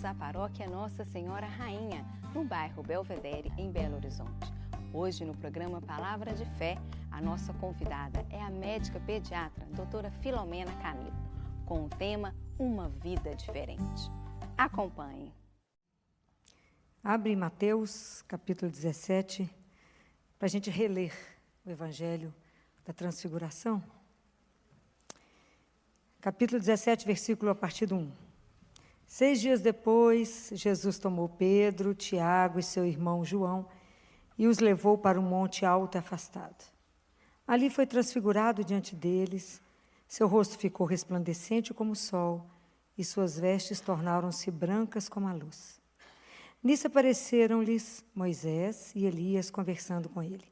à paróquia Nossa Senhora Rainha, no bairro Belvedere, em Belo Horizonte. Hoje, no programa Palavra de Fé, a nossa convidada é a médica pediatra, doutora Filomena Camilo, com o tema Uma Vida Diferente. Acompanhe. Abre em Mateus, capítulo 17, para a gente reler o Evangelho da Transfiguração. Capítulo 17, versículo a partir do 1. 6 dias depois, Jesus tomou Pedro, Tiago e seu irmão João e os levou para um monte alto e afastado. Ali foi transfigurado diante deles, seu rosto ficou resplandecente como o sol e suas vestes tornaram-se brancas como a luz. Nisso apareceram-lhes Moisés e Elias conversando com ele.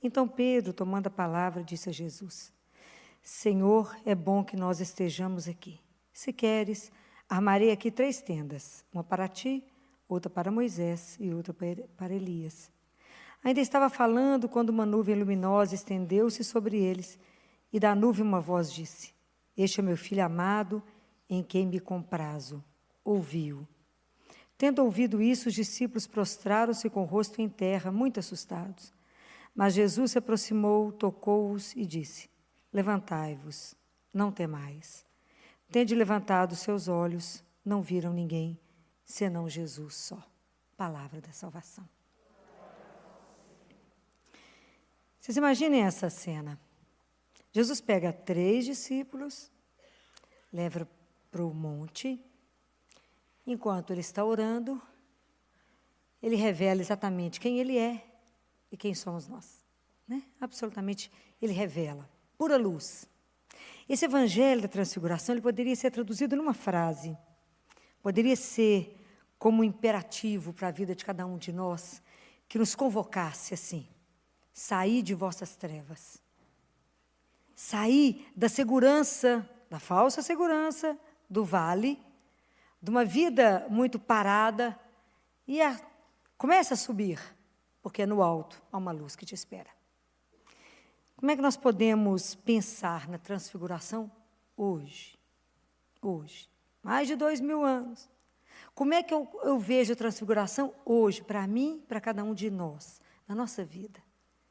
Então Pedro, tomando a palavra, disse a Jesus: Senhor, é bom que nós estejamos aqui. Se queres, armarei aqui 3 tendas, uma para ti, outra para Moisés e outra para Elias. Ainda estava falando quando uma nuvem luminosa estendeu-se sobre eles, e da nuvem uma voz disse: Este é meu filho amado, em quem me comprazo. Ouvi-o. Tendo ouvido isso, os discípulos prostraram-se com o rosto em terra, muito assustados. Mas Jesus se aproximou, tocou-os e disse: Levantai-vos, não temais. Tende levantado os seus olhos, não viram ninguém, senão Jesus só. Palavra da salvação. Vocês imaginem essa cena. Jesus pega 3 discípulos, leva para o monte. Enquanto ele está orando, ele revela exatamente quem ele é e quem somos nós. Né? Absolutamente, ele revela. Pura luz. Esse evangelho da transfiguração ele poderia ser traduzido numa frase. Poderia ser como um imperativo para a vida de cada um de nós, que nos convocasse assim: saí de vossas trevas. Saí da segurança, da falsa segurança, do vale, de uma vida muito parada, e começa a subir, porque no alto há uma luz que te espera. Como é que nós podemos pensar na transfiguração hoje? Hoje, mais de 2000 anos. Como é que eu vejo a transfiguração hoje, para mim, para cada um de nós, na nossa vida?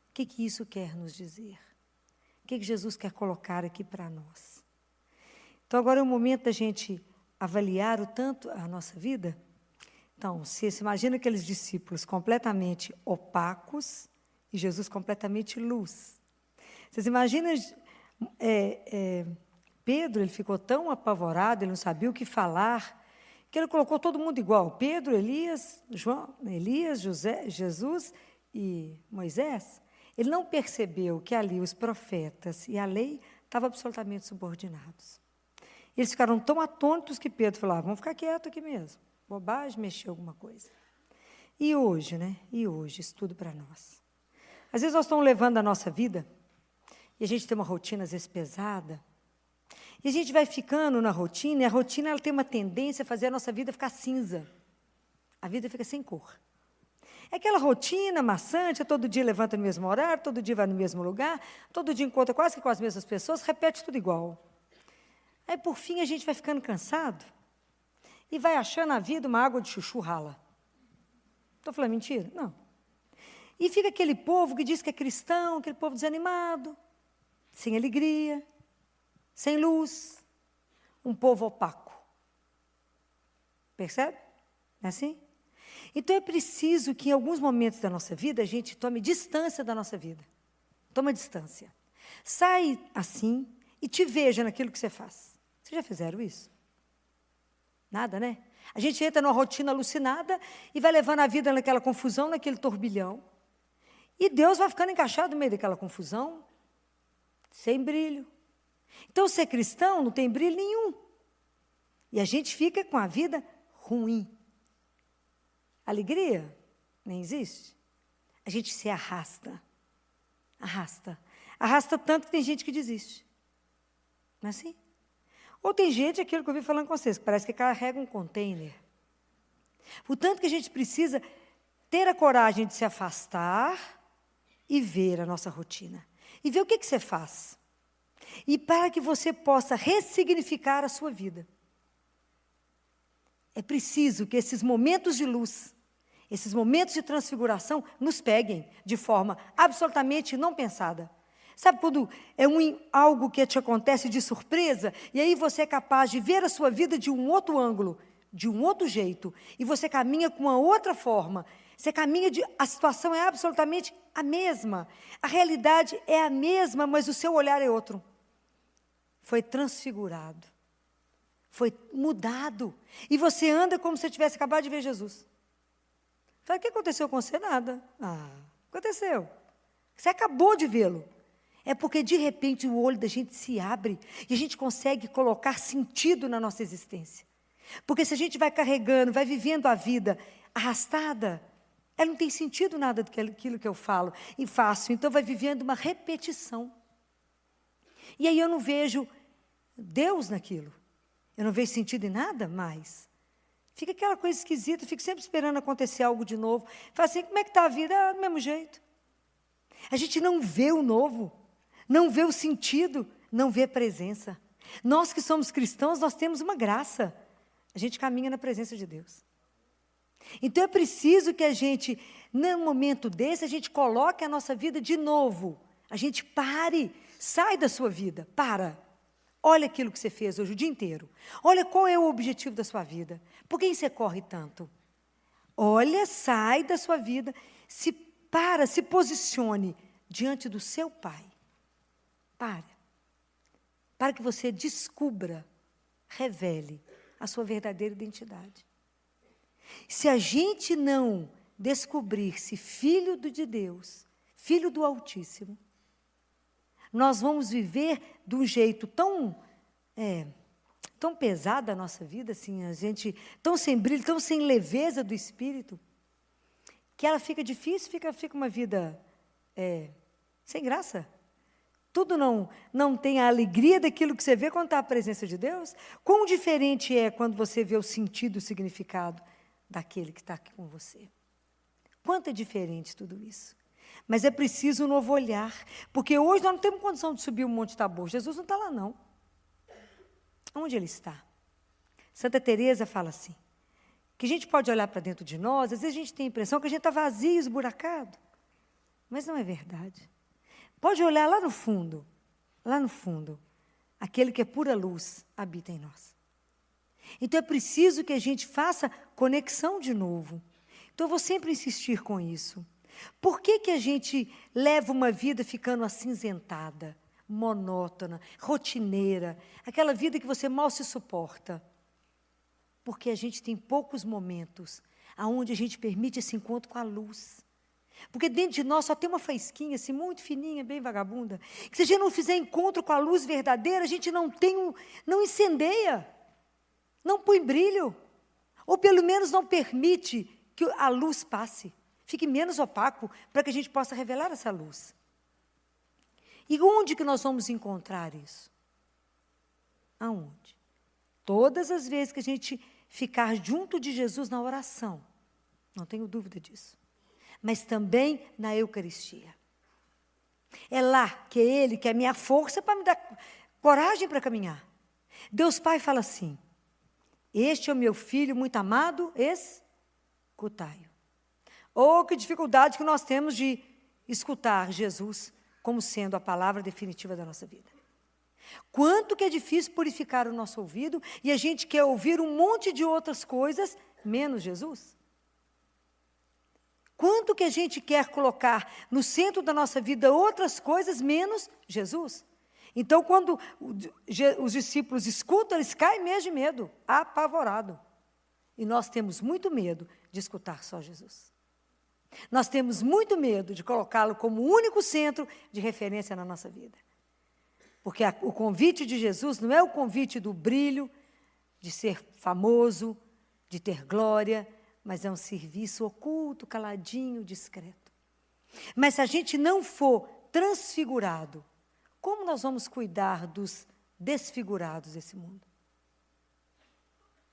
O que isso quer nos dizer? O que Jesus quer colocar aqui para nós? Então, agora é o momento da gente avaliar o tanto a nossa vida. Então, se imagina aqueles discípulos completamente opacos e Jesus completamente luz. Vocês imaginam, Pedro, ele ficou tão apavorado, ele não sabia o que falar, que ele colocou todo mundo igual. Pedro, Elias, Jesus e Moisés. Ele não percebeu que ali os profetas e a lei estavam absolutamente subordinados. Eles ficaram tão atônitos que Pedro falou: vamos ficar quieto aqui mesmo. Bobagem, mexer alguma coisa. E hoje, né? E hoje, isso tudo para nós. Às vezes nós estamos levando a nossa vida, e a gente tem uma rotina às vezes pesada, e a gente vai ficando na rotina, e a rotina ela tem uma tendência a fazer a nossa vida ficar cinza. A vida fica sem cor. É aquela rotina maçante, é todo dia levanta no mesmo horário, todo dia vai no mesmo lugar, todo dia encontra quase que com as mesmas pessoas, repete tudo igual. Aí, por fim, a gente vai ficando cansado e vai achando a vida uma água de chuchu rala. Estou falando mentira? Não. E fica aquele povo que diz que é cristão, aquele povo desanimado, sem alegria, sem luz, um povo opaco. Percebe? É assim? Então, é preciso que, em alguns momentos da nossa vida, a gente tome distância da nossa vida. Toma distância. Sai assim e te veja naquilo que você faz. Vocês já fizeram isso? Nada, né? A gente entra numa rotina alucinada e vai levando a vida naquela confusão, naquele turbilhão. E Deus vai ficando encaixado no meio daquela confusão, sem brilho. Então, ser cristão não tem brilho nenhum. E a gente fica com a vida ruim. Alegria nem existe. A gente se arrasta. Arrasta. Arrasta tanto que tem gente que desiste. Não é assim? Ou tem gente, aquilo que eu vi falando com vocês, que parece que carrega um container. Portanto, que a gente precisa ter a coragem de se afastar e ver a nossa rotina. E ver o que você faz. E para que você possa ressignificar a sua vida. É preciso que esses momentos de luz, esses momentos de transfiguração, nos peguem de forma absolutamente não pensada. Sabe quando é algo que te acontece de surpresa, e aí você é capaz de ver a sua vida de um outro ângulo, de um outro jeito, e você caminha com uma outra forma. Você caminha a situação é absolutamente a mesma. A realidade é a mesma, mas o seu olhar é outro. Foi transfigurado. Foi mudado. E você anda como se tivesse acabado de ver Jesus. Fala, o que aconteceu com você? Nada. Aconteceu. Você acabou de vê-lo. É porque, de repente, o olho da gente se abre e a gente consegue colocar sentido na nossa existência. Porque se a gente vai carregando, vai vivendo a vida arrastada, ela não tem sentido nada daquilo que eu falo e faço. Então, vai vivendo uma repetição. E aí eu não vejo Deus naquilo. Eu não vejo sentido em nada mais. Fica aquela coisa esquisita, fico sempre esperando acontecer algo de novo. Fala assim, como é que está a vida? Do mesmo jeito. A gente não vê o novo, não vê o sentido, não vê a presença. Nós que somos cristãos, nós temos uma graça. A gente caminha na presença de Deus. Então é preciso que a gente, num momento desse, a gente coloque a nossa vida de novo. A gente pare, sai da sua vida, para. Olha aquilo que você fez hoje o dia inteiro. Olha qual é o objetivo da sua vida. Por que você corre tanto? Olha, sai da sua vida, se posicione diante do seu Pai. Para que você descubra, revele a sua verdadeira identidade. Se a gente não descobrir-se filho de Deus, filho do Altíssimo, nós vamos viver de um jeito tão pesado a nossa vida, assim, a gente tão sem brilho, tão sem leveza do espírito, que ela fica difícil, fica uma vida sem graça. Tudo não tem a alegria daquilo que você vê quando está a presença de Deus. Quão diferente é quando você vê o sentido, o significado daquele que está aqui com você. Quanto é diferente tudo isso. Mas é preciso um novo olhar, porque hoje nós não temos condição de subir o Monte Tabor. Jesus não está lá, não. Onde ele está? Santa Teresa fala assim, que a gente pode olhar para dentro de nós, às vezes a gente tem a impressão que a gente está vazio, esburacado. Mas não é verdade. Pode olhar lá no fundo, aquele que é pura luz habita em nós. Então é preciso que a gente faça conexão de novo. Então eu vou sempre insistir com isso. Por que a gente leva uma vida ficando acinzentada, monótona, rotineira, aquela vida que você mal se suporta? Porque a gente tem poucos momentos onde a gente permite esse encontro com a luz. Porque dentro de nós só tem uma faísquinha, assim, muito fininha, bem vagabunda, que se a gente não fizer encontro com a luz verdadeira, a gente não incendeia, não põe brilho, ou pelo menos não permite que a luz passe, fique menos opaco, para que a gente possa revelar essa luz. E onde que nós vamos encontrar isso? Aonde? Todas as vezes que a gente ficar junto de Jesus na oração, não tenho dúvida disso, mas também na Eucaristia. É lá que é Ele, que é a minha força para me dar coragem para caminhar. Deus Pai fala assim, este é o meu filho muito amado, escutai-o. Oh, que dificuldade que nós temos de escutar Jesus como sendo a palavra definitiva da nossa vida. Quanto que é difícil purificar o nosso ouvido e a gente quer ouvir um monte de outras coisas, menos Jesus. Quanto que a gente quer colocar no centro da nossa vida outras coisas, menos Jesus. Então, quando os discípulos escutam, eles caem mesmo de medo, apavorado. E nós temos muito medo de escutar só Jesus. Nós temos muito medo de colocá-lo como o único centro de referência na nossa vida. Porque o convite de Jesus não é o convite do brilho, de ser famoso, de ter glória, mas é um serviço oculto, caladinho, discreto. Mas se a gente não for transfigurado, como nós vamos cuidar dos desfigurados desse mundo?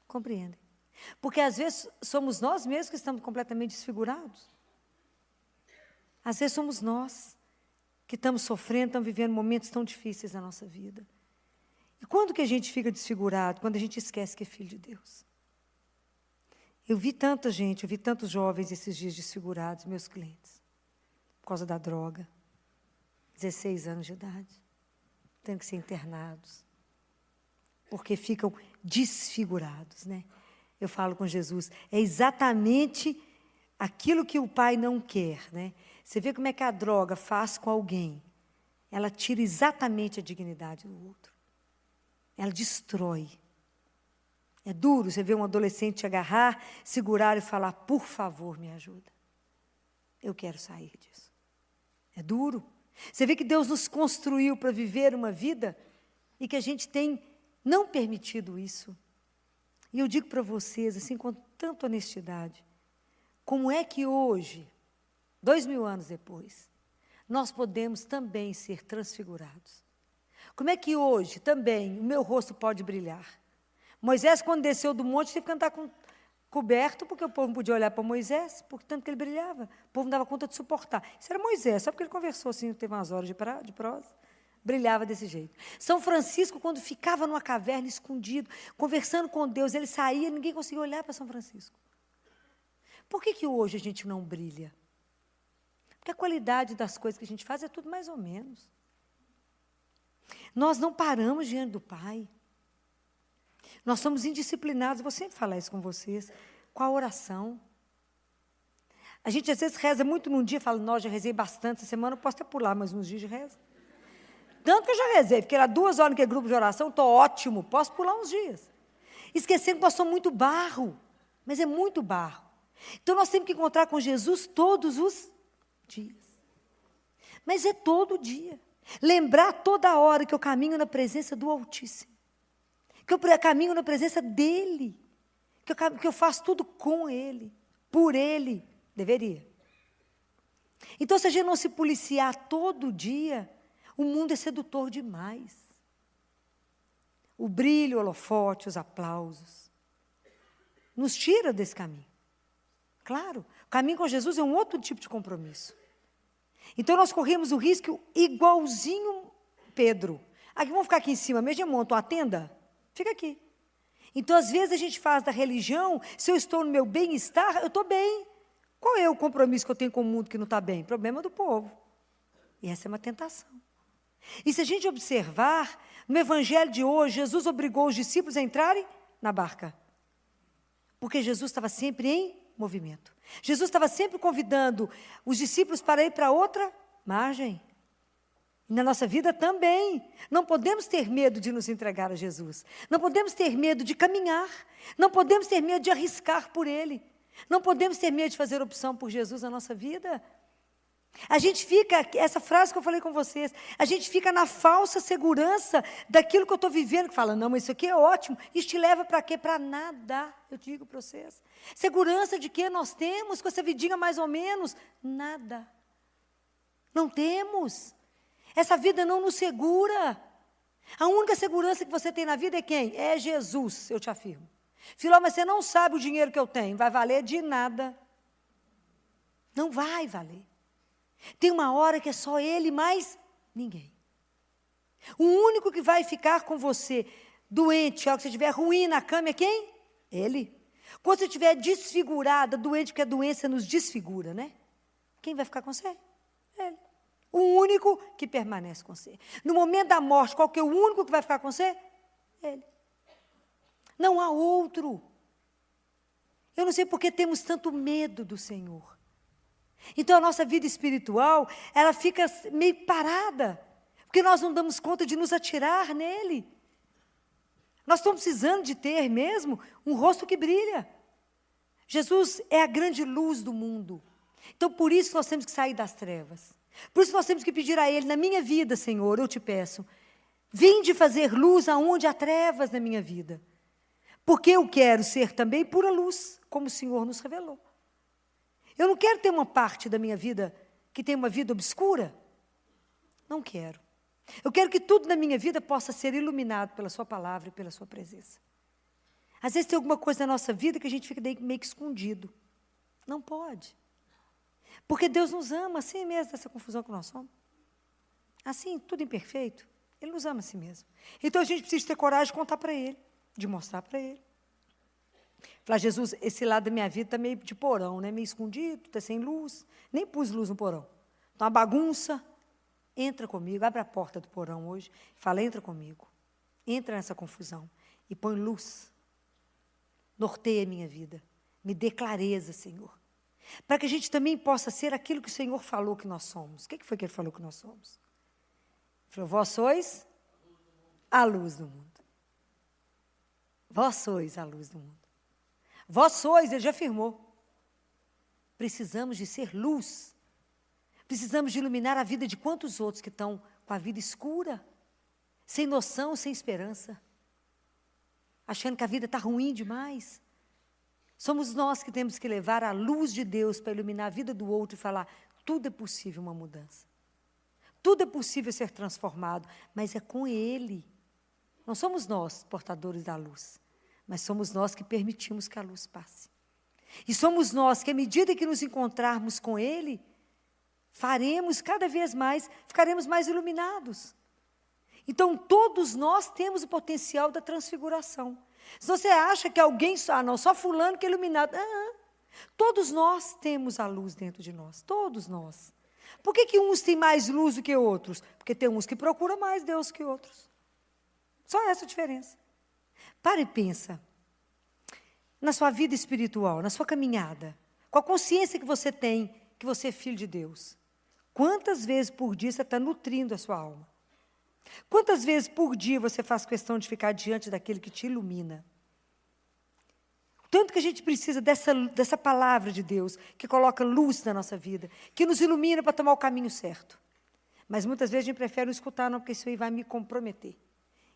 Compreendem? Porque às vezes somos nós mesmos que estamos completamente desfigurados. Às vezes somos nós que estamos sofrendo, estamos vivendo momentos tão difíceis na nossa vida. E quando que a gente fica desfigurado? Quando a gente esquece que é filho de Deus. Eu vi tanta gente, eu vi tantos jovens esses dias desfigurados, meus clientes, por causa da droga, 16 anos de idade, tendo que ser internados, porque ficam desfigurados, né? Eu falo com Jesus, é exatamente aquilo que o Pai não quer, né? Você vê como é que a droga faz com alguém. Ela tira exatamente a dignidade do outro. Ela destrói. É duro você ver um adolescente te agarrar, segurar e falar, por favor, me ajuda. Eu quero sair disso. É duro. Você vê que Deus nos construiu para viver uma vida e que a gente tem não permitido isso. E eu digo para vocês, assim, com tanta honestidade, como é que hoje, 2000 anos depois, nós podemos também ser transfigurados? Como é que hoje também o meu rosto pode brilhar? Moisés, quando desceu do monte, teve que andar coberto, porque o povo não podia olhar para Moisés, porque tanto que ele brilhava. O povo não dava conta de suportar. Isso era Moisés, só porque ele conversou assim, teve umas horas de prosa. Brilhava desse jeito. São Francisco, quando ficava numa caverna escondido, conversando com Deus, ele saía, ninguém conseguia olhar para São Francisco. Por que hoje a gente não brilha? Porque a qualidade das coisas que a gente faz é tudo mais ou menos. Nós não paramos diante do Pai. Nós somos indisciplinados, vou sempre falar isso com vocês, com a oração. A gente às vezes reza muito num dia, fala, já rezei bastante essa semana, eu posso até pular mais uns dias de reza. Tanto que eu já rezei, fiquei lá 2 horas naquele grupo de oração, estou ótimo, posso pular uns dias. Esquecendo que nós somos muito barro, mas é muito barro. Então nós temos que encontrar com Jesus todos os dias. Mas é todo dia. Lembrar toda hora que eu caminho na presença do Altíssimo. Que eu caminho na presença dEle. Que eu faço tudo com Ele, por Ele. Deveria. Então, se a gente não se policiar todo dia, o mundo é sedutor demais. O brilho, o holofote, os aplausos, nos tira desse caminho. Claro, o caminho com Jesus é um outro tipo de compromisso. Então, nós corremos o risco igualzinho Pedro. Aqui, vamos ficar aqui em cima, mesmo monta uma tenda, fica aqui. Então, às vezes, a gente faz da religião, se eu estou no meu bem-estar, eu estou bem. Qual é o compromisso que eu tenho com o mundo que não está bem? Problema do povo. E essa é uma tentação. E se a gente observar, no evangelho de hoje, Jesus obrigou os discípulos a entrarem na barca. Porque Jesus estava sempre em movimento. Jesus estava sempre convidando os discípulos para ir para outra margem. E na nossa vida também. Não podemos ter medo de nos entregar a Jesus. Não podemos ter medo de caminhar. Não podemos ter medo de arriscar por Ele. Não podemos ter medo de fazer opção por Jesus na nossa vida. A gente fica, essa frase que eu falei com vocês, a gente fica na falsa segurança daquilo que eu estou vivendo, que fala, não, mas isso aqui é ótimo, isso te leva para quê? Para nada, eu digo para vocês. Segurança de que nós temos com essa vidinha mais ou menos? Nada. Não temos. Essa vida não nos segura. A única segurança que você tem na vida é quem? É Jesus, eu te afirmo. Filó, mas você não sabe o dinheiro que eu tenho, vai valer de nada. Não vai valer. Tem uma hora que é só Ele, mais ninguém. O único que vai ficar com você doente, a hora que você estiver ruim na cama, é quem? Ele. Quando você estiver desfigurada, doente, porque a doença nos desfigura, né? Quem vai ficar com você? Ele. O único que permanece com você. No momento da morte, qual que é o único que vai ficar com você? Ele. Não há outro. Eu não sei por que temos tanto medo do Senhor. Então, a nossa vida espiritual, ela fica meio parada, porque nós não damos conta de nos atirar nele. Nós estamos precisando de ter mesmo um rosto que brilha. Jesus é a grande luz do mundo. Então, por isso nós temos que sair das trevas. Por isso nós temos que pedir a Ele, na minha vida, Senhor, eu te peço, vinde fazer luz aonde há trevas na minha vida. Porque eu quero ser também pura luz, como o Senhor nos revelou. Eu não quero ter uma parte da minha vida que tem uma vida obscura. Não quero. Eu quero que tudo na minha vida possa ser iluminado pela sua palavra e pela sua presença. Às vezes tem alguma coisa na nossa vida que a gente fica meio que escondido. Não pode. Porque Deus nos ama assim mesmo, dessa confusão que nós somos. Assim, tudo imperfeito. Ele nos ama assim mesmo. Então a gente precisa ter coragem de contar para Ele, de mostrar para Ele. Falar, Jesus, esse lado da minha vida está meio de porão, né? Meio escondido, está sem luz. Nem pus luz no porão. Está uma bagunça. Entra comigo, abre a porta do porão hoje. Fala, entra comigo. Entra nessa confusão e põe luz. Norteia a minha vida. Me dê clareza, Senhor. Para que a gente também possa ser aquilo que o Senhor falou que nós somos. O que foi que Ele falou que nós somos? Ele falou, vós sois a luz do mundo. Vós sois a luz do mundo. Vós sois, Ele já afirmou. Precisamos de ser luz. Precisamos de iluminar a vida de quantos outros que estão com a vida escura, sem noção, sem esperança, achando que a vida está ruim demais. Somos nós que temos que levar a luz de Deus para iluminar a vida do outro e falar, tudo é possível uma mudança. Tudo é possível ser transformado, mas é com Ele. Não somos nós portadores da luz, mas somos nós que permitimos que a luz passe. E somos nós que, à medida que nos encontrarmos com Ele, faremos cada vez mais, ficaremos mais iluminados. Então, todos nós temos o potencial da transfiguração. Se você acha que alguém, só fulano que é iluminado. Todos nós temos a luz dentro de nós, todos nós. Por que uns têm mais luz do que outros? Porque tem uns que procuram mais Deus que outros. Só essa a diferença. Para e pensa. Na sua vida espiritual, na sua caminhada, com a consciência que você tem, que você é filho de Deus. Quantas vezes por dia você está nutrindo a sua alma? Quantas vezes por dia você faz questão de ficar diante daquele que te ilumina? Tanto que a gente precisa dessa palavra de Deus, que coloca luz na nossa vida, que nos ilumina para tomar o caminho certo. Mas muitas vezes a gente prefere não escutar, não, porque isso aí vai me comprometer.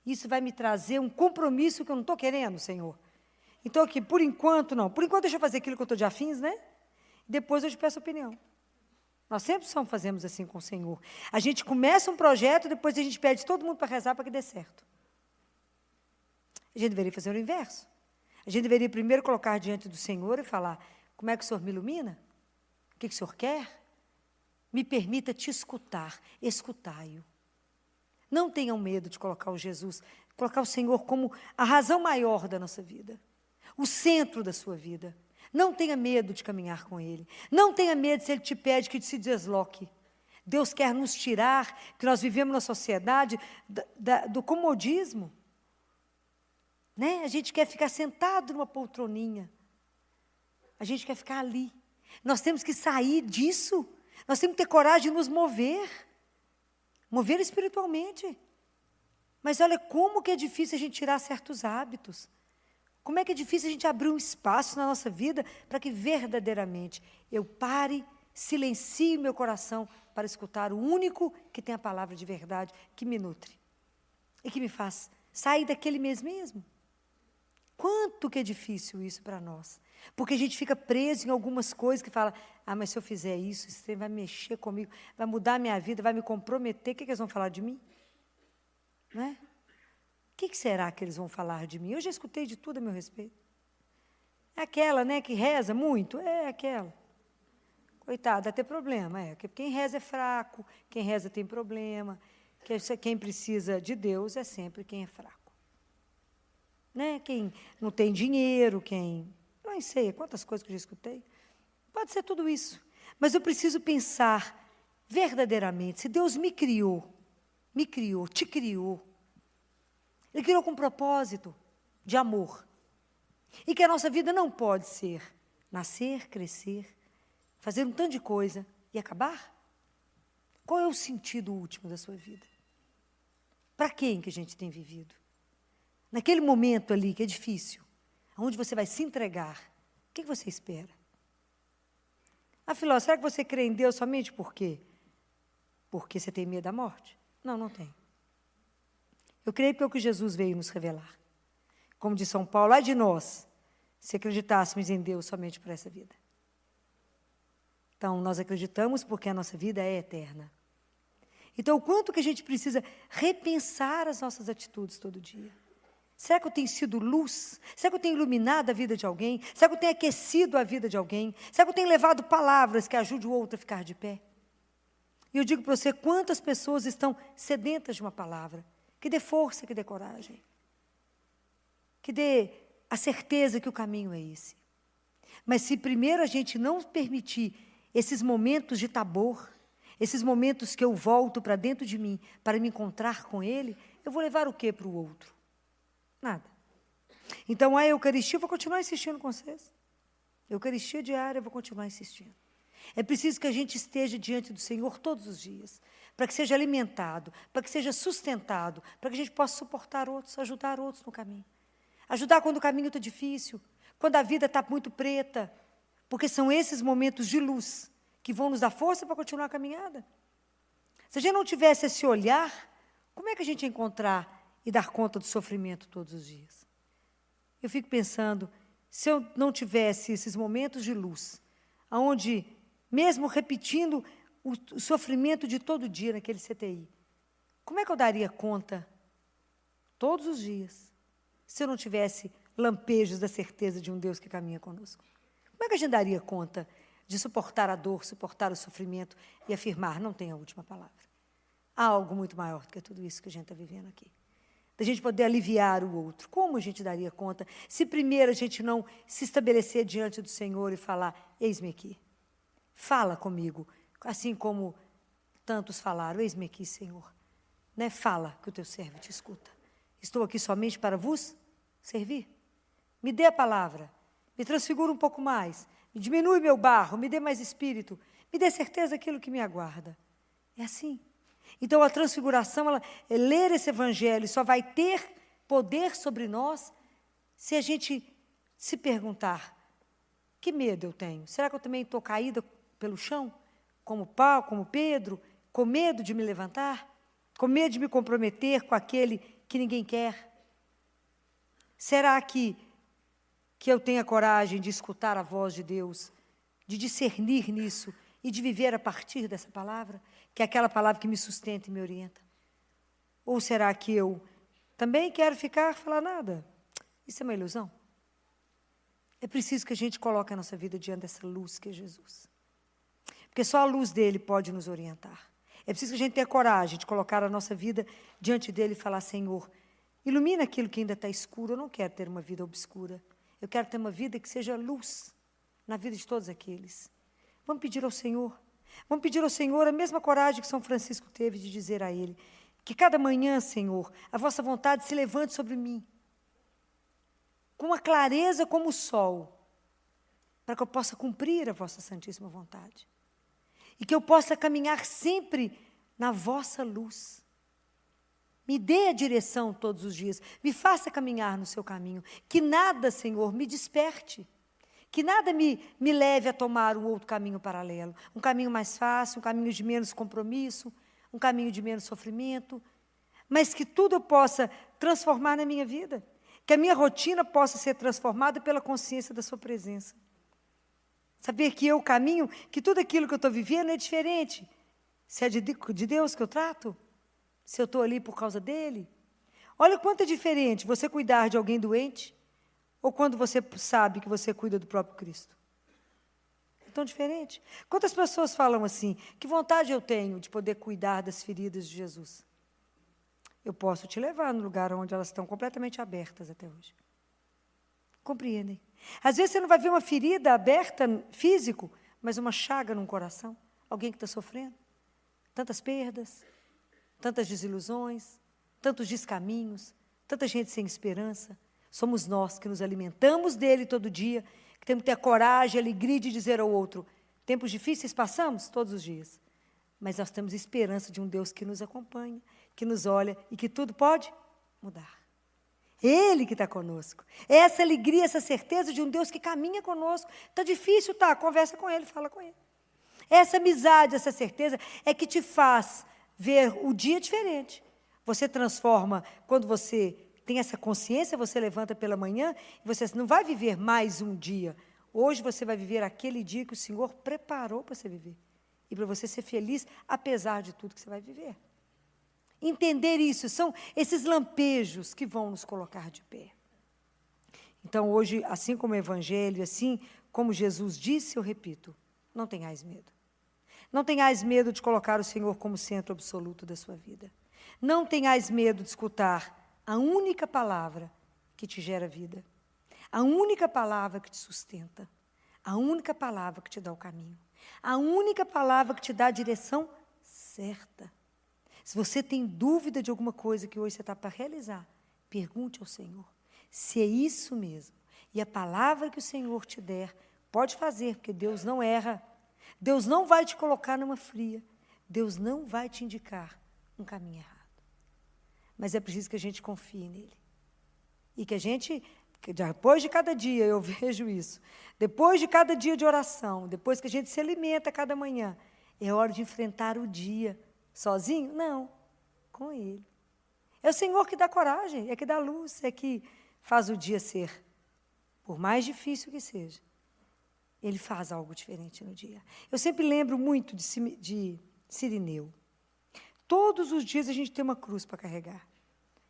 Isso vai me trazer um compromisso que eu não estou querendo, Senhor. Então, aqui, por enquanto, não. Por enquanto, deixa eu fazer aquilo que eu estou de afins, né? Depois eu te peço opinião. Nós sempre fazemos assim com o Senhor. A gente começa um projeto, depois a gente pede todo mundo para rezar para que dê certo. A gente deveria fazer o inverso. A gente deveria primeiro colocar diante do Senhor e falar, como é que o Senhor me ilumina? O que o Senhor quer? Me permita te escutar, escutai-o. Não tenham medo de colocar o Jesus, colocar o Senhor como a razão maior da nossa vida, o centro da sua vida. Não tenha medo de caminhar com Ele. Não tenha medo se Ele te pede que se desloque. Deus quer nos tirar, que nós vivemos na sociedade do comodismo. Né? A gente quer ficar sentado numa poltroninha. A gente quer ficar ali. Nós temos que sair disso. Nós temos que ter coragem de nos mover. Mover espiritualmente. Mas olha como que é difícil a gente tirar certos hábitos. Como é que é difícil a gente abrir um espaço na nossa vida para que verdadeiramente eu pare, silencie meu coração para escutar o único que tem a palavra de verdade, que me nutre e que me faz sair daquele mesmo. Quanto que é difícil isso para nós. Porque a gente fica preso em algumas coisas que fala, mas se eu fizer isso vai mexer comigo, vai mudar a minha vida, vai me comprometer, o que eles vão falar de mim? Não é? O que será que eles vão falar de mim? Eu já escutei de tudo a meu respeito. É aquela, né, que reza muito? É aquela. Coitada, vai ter problema. Porque quem reza é fraco, quem reza tem problema, quem precisa de Deus é sempre quem é fraco. Né? Quem não tem dinheiro, quem... Não sei, quantas coisas que eu já escutei. Pode ser tudo isso. Mas eu preciso pensar verdadeiramente, se Deus me criou, te criou, Ele criou com um propósito de amor. E que a nossa vida não pode ser nascer, crescer, fazer um tanto de coisa e acabar. Qual é o sentido último da sua vida? Para quem que a gente tem vivido? Naquele momento ali que é difícil, onde você vai se entregar, o que você espera? Afinal, será que você crê em Deus somente por quê? Porque você tem medo da morte? Não, não tem. Eu creio porque é o que Jesus veio nos revelar. Como diz São Paulo, ai de nós, se acreditássemos em Deus somente por essa vida. Então, nós acreditamos porque a nossa vida é eterna. Então, o quanto que a gente precisa repensar as nossas atitudes todo dia. Será que eu tenho sido luz? Será que eu tenho iluminado a vida de alguém? Será que eu tenho aquecido a vida de alguém? Será que eu tenho levado palavras que ajudem o outro a ficar de pé? E eu digo para você, quantas pessoas estão sedentas de uma palavra que dê força, que dê coragem, que dê a certeza que o caminho é esse. Mas se primeiro a gente não permitir esses momentos de Tabor, esses momentos que eu volto para dentro de mim, para me encontrar com Ele, eu vou levar o quê para o outro? Nada. Então, a Eucaristia, eu vou continuar insistindo com vocês. Eucaristia diária, eu vou continuar insistindo. É preciso que a gente esteja diante do Senhor todos os dias, para que seja alimentado, para que seja sustentado, para que a gente possa suportar outros, ajudar outros no caminho. Ajudar quando o caminho está difícil, quando a vida está muito preta, porque são esses momentos de luz que vão nos dar força para continuar a caminhada. Se a gente não tivesse esse olhar, como é que a gente ia encontrar e dar conta do sofrimento todos os dias? Eu fico pensando, se eu não tivesse esses momentos de luz, onde, mesmo repetindo o sofrimento de todo dia naquele CTI, como é que eu daria conta, todos os dias, se eu não tivesse lampejos da certeza de um Deus que caminha conosco? Como é que a gente daria conta de suportar a dor, suportar o sofrimento e afirmar, não tem a última palavra? Há algo muito maior do que tudo isso que a gente está vivendo aqui. Da gente poder aliviar o outro. Como a gente daria conta se primeiro a gente não se estabelecer diante do Senhor e falar, eis-me aqui, fala comigo, assim como tantos falaram, eis-me aqui, Senhor. Né? Fala, que o teu servo te escuta. Estou aqui somente para vos servir. Me dê a palavra, me transfigura um pouco mais, me diminui meu barro, me dê mais espírito, me dê certeza daquilo que me aguarda. É assim. Então, a transfiguração, ler esse evangelho só vai ter poder sobre nós se a gente se perguntar, que medo eu tenho? Será que eu também estou caída pelo chão? Como Paulo, como Pedro, com medo de me levantar? Com medo de me comprometer com aquele que ninguém quer? Será que eu tenha coragem de escutar a voz de Deus, de discernir nisso e de viver a partir dessa palavra, que é aquela palavra que me sustenta e me orienta? Ou será que eu também quero falar nada? Isso é uma ilusão? É preciso que a gente coloque a nossa vida diante dessa luz que é Jesus. Porque só a luz dele pode nos orientar. É preciso que a gente tenha coragem de colocar a nossa vida diante dele e falar, Senhor, ilumina aquilo que ainda está escuro. Eu não quero ter uma vida obscura. Eu quero ter uma vida que seja luz na vida de todos aqueles. Vamos pedir ao Senhor. Vamos pedir ao Senhor a mesma coragem que São Francisco teve de dizer a ele, que cada manhã, Senhor, a vossa vontade se levante sobre mim, com uma clareza como o sol, para que eu possa cumprir a vossa santíssima vontade. E que eu possa caminhar sempre na vossa luz. Me dê a direção todos os dias, me faça caminhar no seu caminho, que nada, Senhor, me desperte, que nada me leve a tomar um outro caminho paralelo, um caminho mais fácil, um caminho de menos compromisso, um caminho de menos sofrimento, mas que tudo eu possa transformar na minha vida, que a minha rotina possa ser transformada pela consciência da sua presença. Saber que eu caminho, que tudo aquilo que eu estou vivendo é diferente. Se é de Deus que eu trato, se eu estou ali por causa dele. Olha quanto é diferente você cuidar de alguém doente ou quando você sabe que você cuida do próprio Cristo. É tão diferente. Quantas pessoas falam assim, que vontade eu tenho de poder cuidar das feridas de Jesus? Eu posso te levar no lugar onde elas estão completamente abertas até hoje. Compreendem? Às vezes você não vai ver uma ferida aberta físico, mas uma chaga no coração. Alguém que está sofrendo. Tantas perdas, tantas desilusões, tantos descaminhos, tanta gente sem esperança. Somos nós que nos alimentamos dele todo dia, que temos que ter a coragem, a alegria de dizer ao outro, tempos difíceis passamos todos os dias, mas nós temos esperança de um Deus que nos acompanha, que nos olha e que tudo pode mudar. Ele que está conosco. É essa alegria, essa certeza de um Deus que caminha conosco. Está difícil, tá? Conversa com Ele, fala com Ele. Essa amizade, essa certeza é que te faz ver o dia diferente. Você transforma, quando você tem essa consciência, você levanta pela manhã e você não vai viver mais um dia. Hoje você vai viver aquele dia que o Senhor preparou para você viver. E para você ser feliz, apesar de tudo que você vai viver. Entender isso, são esses lampejos que vão nos colocar de pé. Então, hoje, assim como o Evangelho, assim como Jesus disse, eu repito, não tenhais medo. Não tenhais medo de colocar o Senhor como centro absoluto da sua vida. Não tenhais medo de escutar a única palavra que te gera vida. A única palavra que te sustenta. A única palavra que te dá o caminho. A única palavra que te dá a direção certa. Se você tem dúvida de alguma coisa que hoje você está para realizar, pergunte ao Senhor se é isso mesmo. E a palavra que o Senhor te der, pode fazer, porque Deus não erra. Deus não vai te colocar numa fria. Deus não vai te indicar um caminho errado. Mas é preciso que a gente confie nele. E que a gente, depois de cada dia, eu vejo isso, depois de cada dia de oração, depois que a gente se alimenta cada manhã, é hora de enfrentar o dia. Sozinho? Não, com ele. É o Senhor que dá coragem, é que dá luz, é que faz o dia ser, por mais difícil que seja, ele faz algo diferente no dia. Eu sempre lembro muito de Cirineu. Todos os dias a gente tem uma cruz para carregar,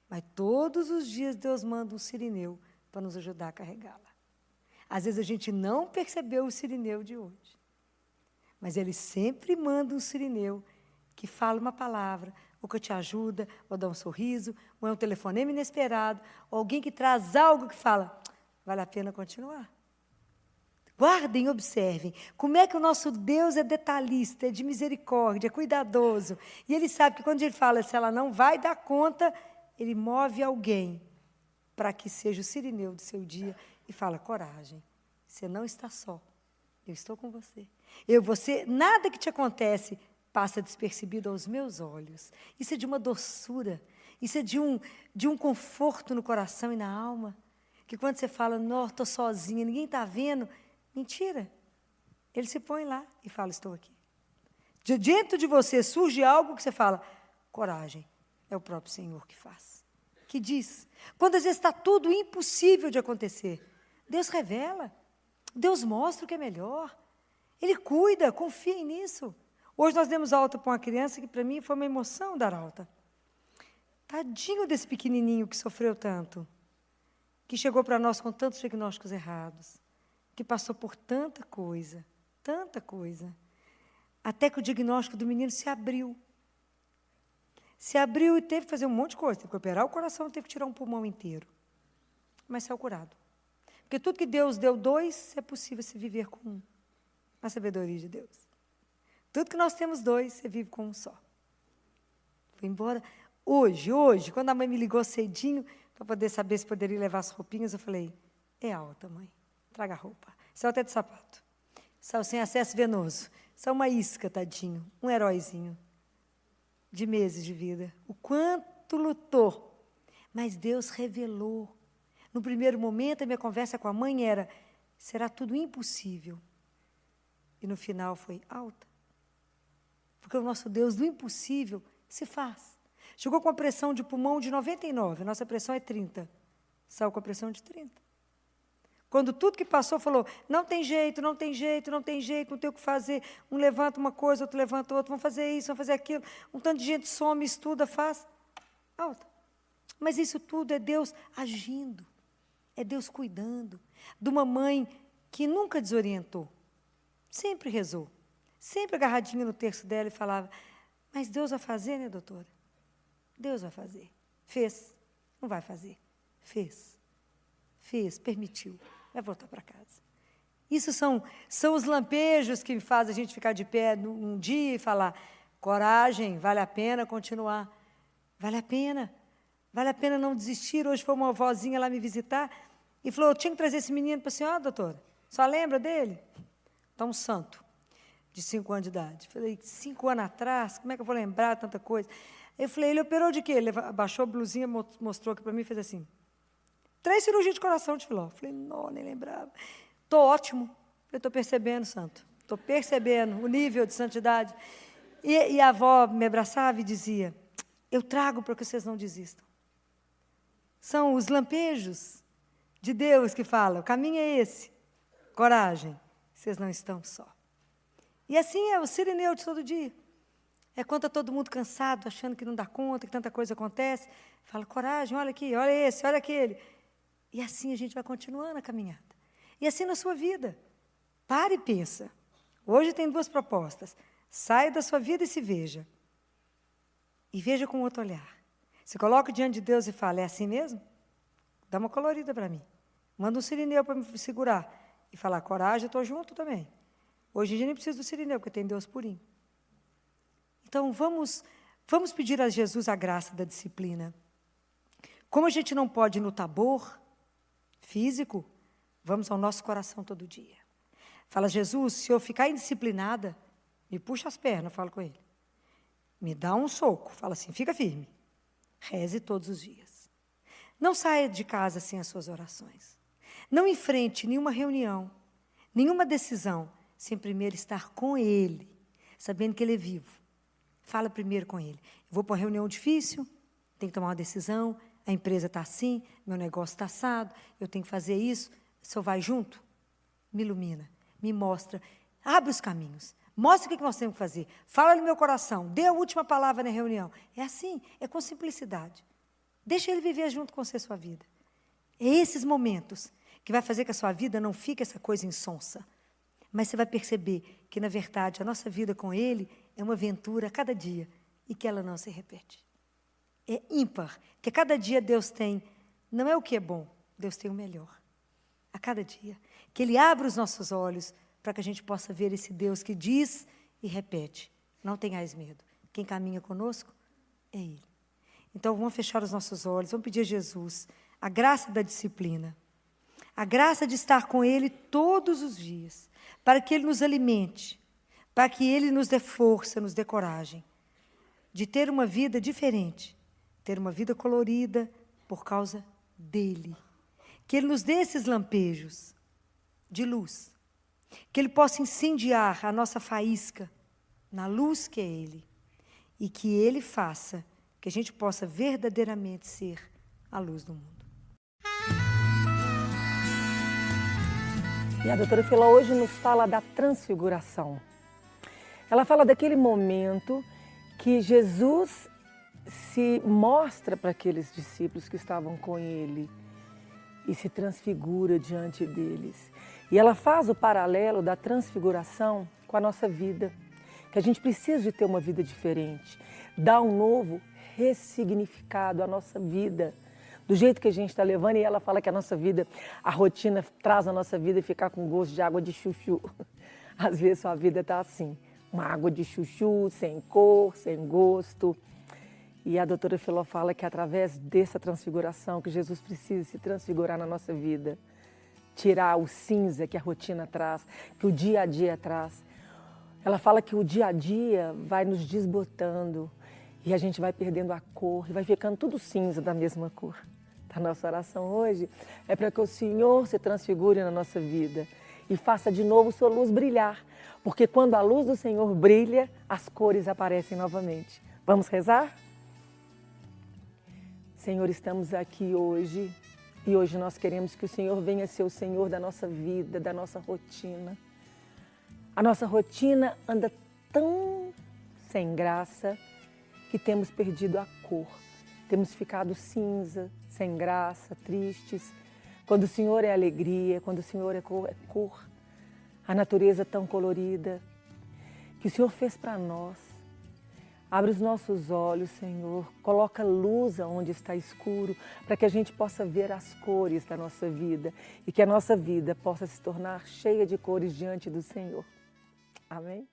mas todos os dias Deus manda um Cirineu para nos ajudar a carregá-la. Às vezes a gente não percebeu o Cirineu de hoje, mas ele sempre manda um Cirineu que fala uma palavra, ou que te ajuda, ou dá um sorriso, ou é um telefonema inesperado, ou alguém que traz algo que fala, vale a pena continuar. Guardem, observem, como é que o nosso Deus é detalhista, é de misericórdia, é cuidadoso. E ele sabe que quando ele fala, se ela não vai dar conta, ele move alguém para que seja o Cirineu do seu dia e fala, coragem, você não está só, eu estou com você. Nada que te acontece passa despercebido aos meus olhos. Isso é de uma doçura, isso é de um conforto no coração e na alma, que quando você fala, não, estou sozinha, ninguém está vendo, mentira. Ele se põe lá e fala, estou aqui. Dentro de você surge algo que você fala, coragem, é o próprio Senhor que faz, que diz. Quando às vezes está tudo impossível de acontecer, Deus revela, Deus mostra o que é melhor, Ele cuida, confiem nisso. Hoje nós demos alta para uma criança que, para mim, foi uma emoção dar alta. Tadinho desse pequenininho que sofreu tanto, que chegou para nós com tantos diagnósticos errados, que passou por tanta coisa, até que o diagnóstico do menino se abriu. Se abriu e teve que fazer um monte de coisa, teve que operar o coração, teve que tirar um pulmão inteiro. Mas saiu curado. Porque tudo que Deus deu 2, é possível se viver com 1. A sabedoria de Deus. Tudo que nós temos 2, você vive com 1 só. Fui embora. Hoje, quando a mãe me ligou cedinho, para poder saber se poderia levar as roupinhas, eu falei, é alta, mãe, traga a roupa. Saiu até de sapato. Saiu sem acesso venoso. Saiu uma isca, tadinho, um heróizinho. De meses de vida. O quanto lutou. Mas Deus revelou. No primeiro momento, a minha conversa com a mãe era, será tudo impossível. E no final foi alta. Porque o nosso Deus do impossível se faz. Chegou com a pressão de pulmão de 99, a nossa pressão é 30. Saiu com a pressão de 30. Quando tudo que passou falou, não tem jeito, não tem o que fazer. Um levanta uma coisa, outro levanta outra, vamos fazer isso, vamos fazer aquilo. Um tanto de gente some, estuda, faz. Alta. Mas isso tudo é Deus agindo, é Deus cuidando. De uma mãe que nunca desorientou, sempre rezou. Sempre agarradinha no terço dela e falava, mas Deus vai fazer, né, doutora? Deus vai fazer. Fez. Não vai fazer. Fez. Permitiu. Vai voltar para casa. Isso são os lampejos que fazem a gente ficar de pé um dia e falar, coragem, vale a pena continuar. Vale a pena não desistir. Hoje foi uma vozinha lá me visitar e falou, eu tinha que trazer esse menino para a senhora, doutora. Só lembra dele? Está um santo. De 5 anos de idade. Falei, 5 anos atrás, como é que eu vou lembrar tanta coisa? Eu falei, ele operou de quê? Ele abaixou a blusinha, mostrou aqui para mim e fez assim, 3 cirurgias de coração de Filó. Falei, não, nem lembrava. Estou ótimo. Eu estou percebendo, santo. Estou percebendo o nível de santidade. E a avó me abraçava e dizia, eu trago para que vocês não desistam. São os lampejos de Deus que falam, o caminho é esse. Coragem, vocês não estão só. E assim é o Cirineu de todo dia. É quando está todo mundo cansado, achando que não dá conta, que tanta coisa acontece. Fala, coragem, olha aqui, olha esse, olha aquele. E assim a gente vai continuando a caminhada. E assim na sua vida. Pare e pensa. Hoje tem 2 propostas. Saia da sua vida e se veja. E veja com outro olhar. Se coloca diante de Deus e fala, é assim mesmo? Dá uma colorida para mim. Manda um sirineu para me segurar. E falar, coragem, eu estou junto também. Hoje em dia nem preciso do sirineu, porque tem Deus purinho. Então, vamos pedir a Jesus a graça da disciplina. Como a gente não pode ir no tabor físico, vamos ao nosso coração todo dia. Fala, Jesus, se eu ficar indisciplinada, me puxa as pernas, fala com ele. Me dá um soco, fala assim, fica firme. Reze todos os dias. Não saia de casa sem as suas orações. Não enfrente nenhuma reunião, nenhuma decisão, sem primeiro estar com Ele, sabendo que Ele é vivo. Fala primeiro com Ele. Eu vou para uma reunião difícil, tenho que tomar uma decisão, a empresa está assim, meu negócio está assado, eu tenho que fazer isso. O Senhor vai junto? Me ilumina, me mostra, abre os caminhos, mostra o que nós temos que fazer, fala no meu coração, dê a última palavra na reunião. É assim, é com simplicidade. Deixa Ele viver junto com você a sua vida. É esses momentos que vai fazer que a sua vida não fique essa coisa insonsa. Mas você vai perceber que, na verdade, a nossa vida com Ele é uma aventura a cada dia e que ela não se repete. É ímpar, que cada dia Deus tem, não é o que é bom, Deus tem o melhor. A cada dia. Que Ele abra os nossos olhos para que a gente possa ver esse Deus que diz e repete, não tenhais medo. Quem caminha conosco é Ele. Então, vamos fechar os nossos olhos, vamos pedir a Jesus a graça da disciplina, a graça de estar com Ele todos os dias, para que Ele nos alimente, para que Ele nos dê força, nos dê coragem, de ter uma vida diferente, ter uma vida colorida por causa dEle. Que Ele nos dê esses lampejos de luz, que Ele possa incendiar a nossa faísca na luz que é Ele, e que Ele faça que a gente possa verdadeiramente ser a luz do mundo. E a doutora Filó hoje nos fala da transfiguração. Ela fala daquele momento que Jesus se mostra para aqueles discípulos que estavam com ele e se transfigura diante deles. E ela faz o paralelo da transfiguração com a nossa vida, que a gente precisa de ter uma vida diferente, dar um novo ressignificado à nossa vida, do jeito que a gente está levando. E ela fala que a nossa vida, a rotina traz a nossa vida ficar com gosto de água de chuchu. Às vezes sua vida está assim, uma água de chuchu, sem cor, sem gosto. E a doutora Filó fala que através dessa transfiguração, que Jesus precisa se transfigurar na nossa vida, tirar o cinza que a rotina traz, que o dia a dia traz. Ela fala que o dia a dia vai nos desbotando e a gente vai perdendo a cor e vai ficando tudo cinza da mesma cor. A nossa oração hoje é para que o Senhor se transfigure na nossa vida e faça de novo sua luz brilhar, porque quando a luz do Senhor brilha, as cores aparecem novamente. Vamos rezar? Senhor, estamos aqui hoje e hoje nós queremos que o Senhor venha ser o Senhor da nossa vida, da nossa rotina. A nossa rotina anda tão sem graça que temos perdido a cor. Temos ficado cinza, sem graça, tristes. Quando o Senhor é alegria, quando o Senhor é cor, a natureza tão colorida que o Senhor fez para nós. Abre os nossos olhos, Senhor, coloca luz aonde está escuro, para que a gente possa ver as cores da nossa vida e que a nossa vida possa se tornar cheia de cores diante do Senhor. Amém?